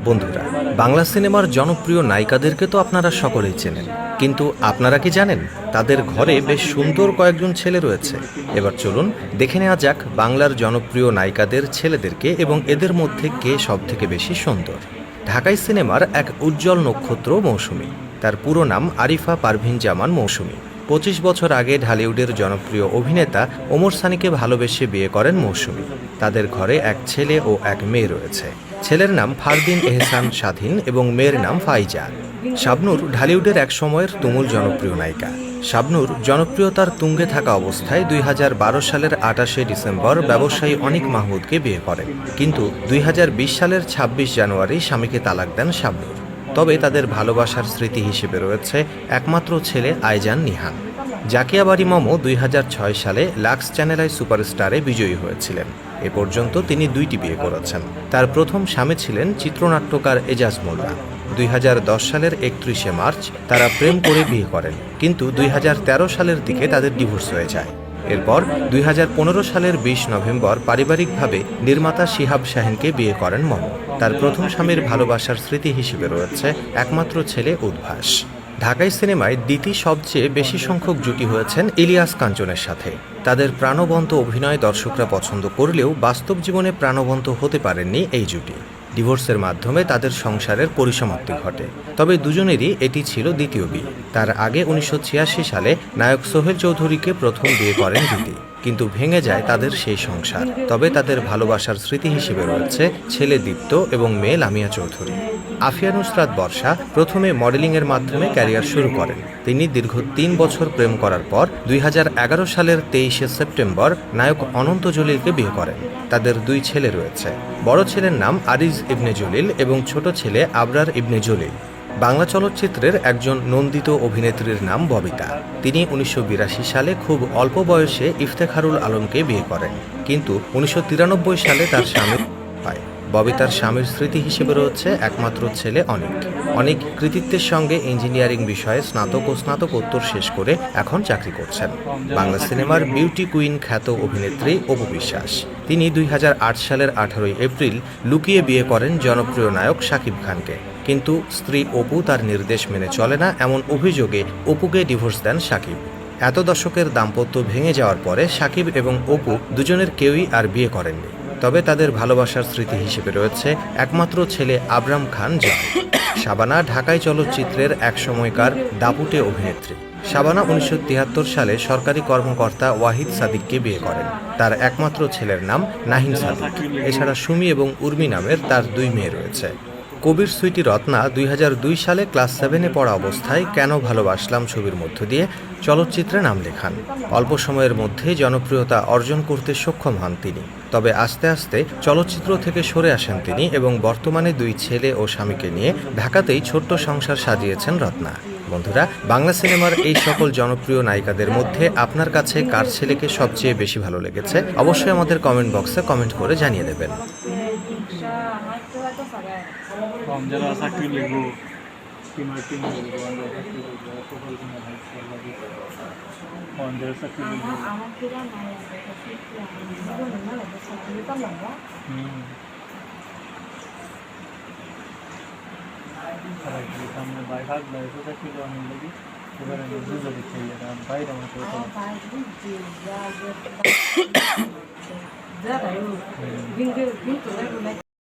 বন্ধুরা, বাংলা সিনেমার জনপ্রিয় নায়িকাদেরকে তো আপনারা সকলেই চেনেন, কিন্তু আপনারা কি জানেন তাদের ঘরে বেশ সুন্দর কয়েকজন ছেলে রয়েছে? এবার চলুন দেখে নেওয়া যাক বাংলার জনপ্রিয় নায়িকাদের ছেলেদেরকে এবং এদের মধ্যে কে সবথেকে বেশি সুন্দর। ঢাকাই সিনেমার এক উজ্জ্বল নক্ষত্র মৌসুমী। তার পুরো নাম আরিফা পারভিন জামান মৌসুমী। 25 বছর আগে ঢালিউডের জনপ্রিয় অভিনেতা ওমর সানিকে ভালোবেসে বিয়ে করেন মৌসুমী। তাদের ঘরে এক ছেলে ও এক মেয়ে রয়েছে। ছেলের নাম ফারদিন এহসান স্বাধীন এবং মেয়ের নাম ফাইজা। শাবনূর ঢালিউডের এক সময়ের তুমুল জনপ্রিয় নায়িকা। শাবনূর জনপ্রিয়তার তুঙ্গে থাকা অবস্থায় 2012 সালের 28শে ডিসেম্বর ব্যবসায়ী অনিক মাহমুদকে বিয়ে করেন, কিন্তু 2020 সালের 26 জানুয়ারি স্বামীকে তালাক দেন শাবনূর। তবে তাদের ভালোবাসার স্মৃতি হিসেবে রয়েছে একমাত্র ছেলে আইজান নিহান। জাকিয়া বাড়ি মমো 2006 সালে লাক্স চ্যানেল আই সুপারস্টারে বিজয়ী হয়েছিলেন। এ পর্যন্ত তিনি 2টি বিয়ে করেছেন। তার প্রথম স্বামী ছিলেন চিত্রনাট্যকার এজাজ মোল্লা। 2010 সালের 31শে মার্চ তারা প্রেম করে বিয়ে করেন, কিন্তু 2013 সালের দিকে তাদের ডিভোর্স হয়ে যায়। এরপর 2015 সালের 20 নভেম্বর পারিবারিকভাবে নির্মাতা শিহাব শাহিনকে বিয়ে করেন মমো। তার প্রথম স্বামীর ভালোবাসার স্মৃতি হিসেবে রয়েছে একমাত্র ছেলে উদ্ভাস। ঢাকাই সিনেমায় দ্বিতীয় সবচেয়ে বেশি সংখ্যক জুটি হয়েছেন ইলিয়াস কাঞ্চনের সাথে। তাদের প্রাণবন্ত অভিনয় দর্শকরা পছন্দ করলেও বাস্তব জীবনে প্রাণবন্ত হতে পারেননি এই জুটি। ডিভোর্সের মাধ্যমে তাদের সংসারের পরিসমাপ্তি ঘটে। তবে দুজনেরই এটি ছিল দ্বিতীয় বিয়ে। তার আগে 1986 সালে নায়ক সোহেল চৌধুরীকে প্রথম বিয়ে করেন দিতি, কিন্তু ভেঙে যায় তাদের সেই সংসার। তবে তাদের ভালোবাসার স্মৃতি হিসেবে রয়েছে ছেলে দীপ্ত এবং মেয়ে লামিয়া চৌধুরী। আফিয়া নুসরাত বর্ষা প্রথমে মডেলিংয়ের মাধ্যমে ক্যারিয়ার শুরু করেন। তিনি দীর্ঘ 3 বছর প্রেম করার পর 2011 সালের 23শে সেপ্টেম্বর নায়ক অনন্ত জলিলকে বিয়ে করেন। তাদের 2 ছেলে রয়েছে। বড় ছেলের নাম আরিজ ইবনে জলিল এবং ছোট ছেলে আবরার ইবনে জলিল। বাংলা চলচ্চিত্রের একজন নন্দিত অভিনেত্রীর নাম ববিতা। তিনি 1982 সালে খুব অল্প বয়সে ইফতেখারুল আলমকে বিয়ে করেন, কিন্তু 1993 সালে তার স্বামী পায়। ববিতার স্বামীর স্মৃতি হিসেবে রয়েছে একমাত্র ছেলে অনিক। অনেক কৃতিত্বের সঙ্গে ইঞ্জিনিয়ারিং বিষয়ে স্নাতক ও স্নাতকোত্তর শেষ করে এখন চাকরি করছেন। বাংলা সিনেমার বিউটি কুইন খ্যাত অভিনেত্রী অপু বিশ্বাস। তিনি 2008 সালের 18 এপ্রিল লুকিয়ে বিয়ে করেন জনপ্রিয় নায়ক শাকিব খানকে, কিন্তু স্ত্রী অপু তার নির্দেশ মেনে চলে না এমন অভিযোগে অপুকে ডিভোর্স দেন শাকিব। এত দশকের দাম্পত্য ভেঙে যাওয়ার পরে শাকিব এবং অপু দুজনের কেউই আর বিয়ে করেননি। তবে তাদের ভালোবাসার স্মৃতি হিসেবে রয়েছে একমাত্র ছেলে আবরাম খান জয়। শাবানা ঢাকাই চলচ্চিত্রের এক সময়কার দাপুটে অভিনেত্রী। শাবানা 1973 সালে সরকারি কর্মকর্তা ওয়াহিদ সাদিককে বিয়ে করেন। তার একমাত্র ছেলের নাম নাহিন সাদিক। এছাড়া সুমি এবং উর্মি নামের তার 2 মেয়ে রয়েছে। কবির সুইটি রত্না 2002 সালে ক্লাস 7-এ পড়া অবস্থায় কেন ভালোবাসলাম ছবির মধ্য দিয়ে চলচ্চিত্রে নাম লেখান। অল্প সময়ের মধ্যে জনপ্রিয়তা অর্জন করতে সক্ষম হন তিনি। তবে আস্তে আস্তে চলচ্চিত্র থেকে সরে আসেন তিনি এবং বর্তমানে 2 ছেলে ও স্বামীকে নিয়ে ঢাকাতেই ছোট্ট সংসার সাজিয়েছেন রত্না। বন্ধুরা, বাংলা সিনেমার এই সকল জনপ্রিয় নায়িকাদের মধ্যে আপনার কাছে কার ছেলেকে সবচেয়ে বেশি ভালো লেগেছে অবশ্যই আমাদের কমেন্ট বক্সে কমেন্ট করে জানিয়ে দেবেন। বাইরে